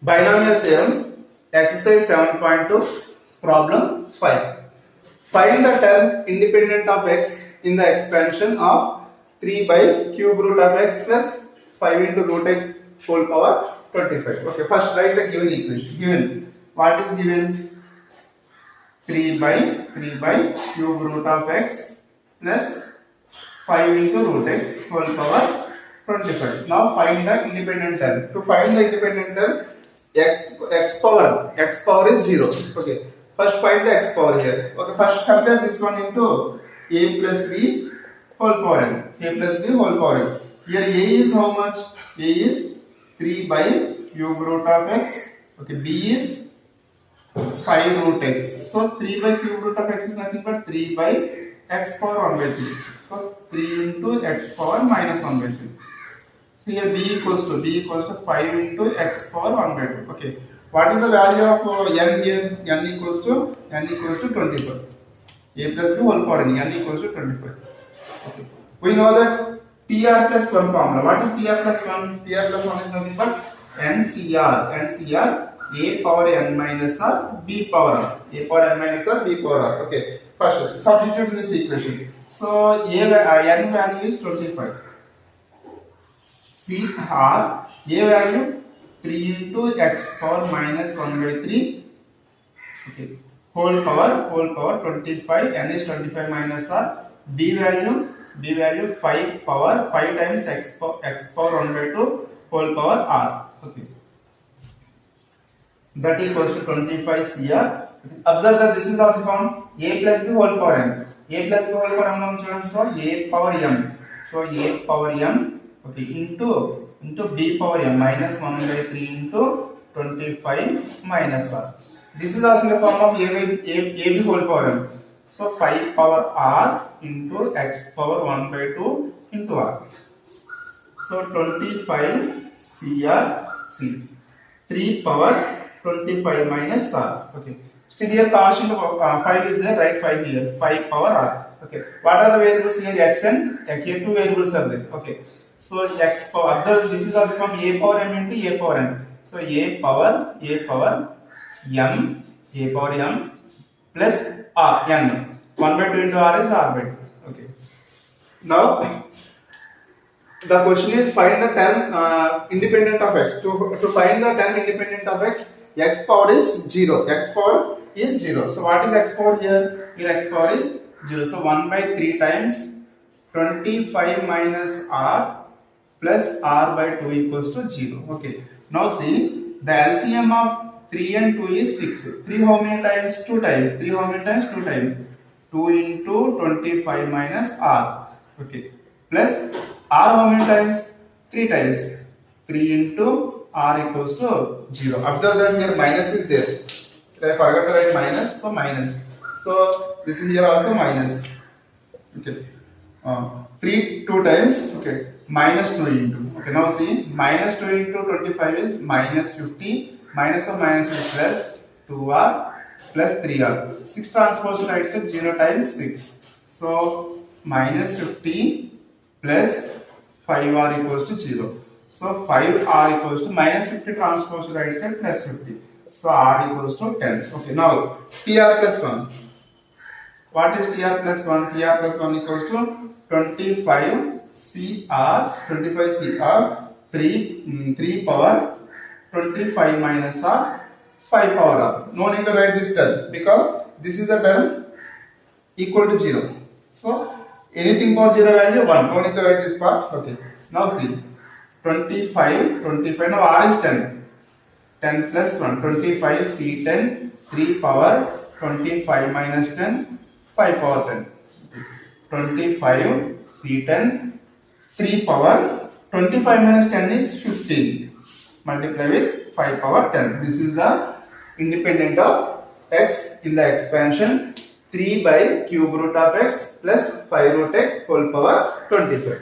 Binomial Theorem, exercise 7.2, problem 5. Find the term independent of x in the expansion of 3 by cube root of x plus 5 into root x whole power 25. Okay, first write the given equation. Given, what is given? 3 by cube root of x plus 5 into root x whole power 25. Now find the independent term. To find the independent term, x power is 0. Okay, first find the x power here. Okay, first compare this one into a plus b whole power n. A plus b whole power n. Here a is how much? A is 3 by cube root of x. Okay, b is 5 root x. So 3 by cube root of x is nothing but 3 by x power 1 by 3. So 3 into x power minus 1 by 3. So here b equals to 5 into x power 1 by 2. Okay. What is the value of n here? N equals to 25. A plus b whole power n equals to 25. Okay. We know that TR plus 1 formula. What is TR plus 1? TR plus 1 is nothing but NCR. A power n minus r, b power r. A power n minus r, b power r. Okay. First, substitute in this equation. So n value is 25. C R, A value 3 into x power minus 1 by 3. Okay. Whole power 25. N is 25 minus r. B value 5 times x power 1 by 2 whole power r. Okay. That equals to 25 CR. Observe that this is of the form a plus b whole power n. A plus b whole power n, so a power m. So a power m, okay, into b power m minus 1 by 3 into 25 minus r. This is also in the form of a b whole power m. So 5 power r into x power 1 by 2 into r. So 25 CR. 3 power 25 minus r. Okay. Still here constant of 5 is there, write 5 here. 5 power r. Okay. What are the variables here? X and here two variables are there. Okay. So x power, observe this is also from a power m into a power n. So a power m plus r n. 1 by 2 into r is r by 2. Okay. Now the question is find the term independent of x. To find the term independent of x power is 0. X power is 0. So what is x power here? Here x power is 0. So 1 by 3 times 25 minus r plus r by 2 equals to 0. Okay. Now see, the LCM of 3 and 2 is 6. 3 how many times? 2 times. 3 how many times? 2 times. 2 into 25 minus r. Okay. Plus r how many times? 3 times. 3 into r equals to 0. Observe that here minus is there. I forgot to write minus, so minus. So this is here also minus. Okay. 3 2 times. Okay. Minus 2 into. Okay. Now see, minus 2 into 25 is minus 50. Minus of minus is plus 2r plus 3r. 6 transpose right side 0 times 6. So minus 50 plus 5r equals to 0. So 5r equals to minus 50 transpose right side plus 50. So r equals to 10. Okay, now tr plus 1. What is tr plus 1? Tr plus 1 equals to 25 cr 3 power 25 minus r 5 power r. No need to write this term because this is the term equal to 0. So anything for 0 value 1. No need to write this part. Okay. Now see, 25. Now r is 10. 10 plus 1. 25 c10 3 power 25 minus 10 5 power 10. 25 c10 3 power 25 minus 10 is 15. Multiply with 5 power 10. This is the independent of x in the expansion 3 by cube root of x plus 5 root x whole power 25.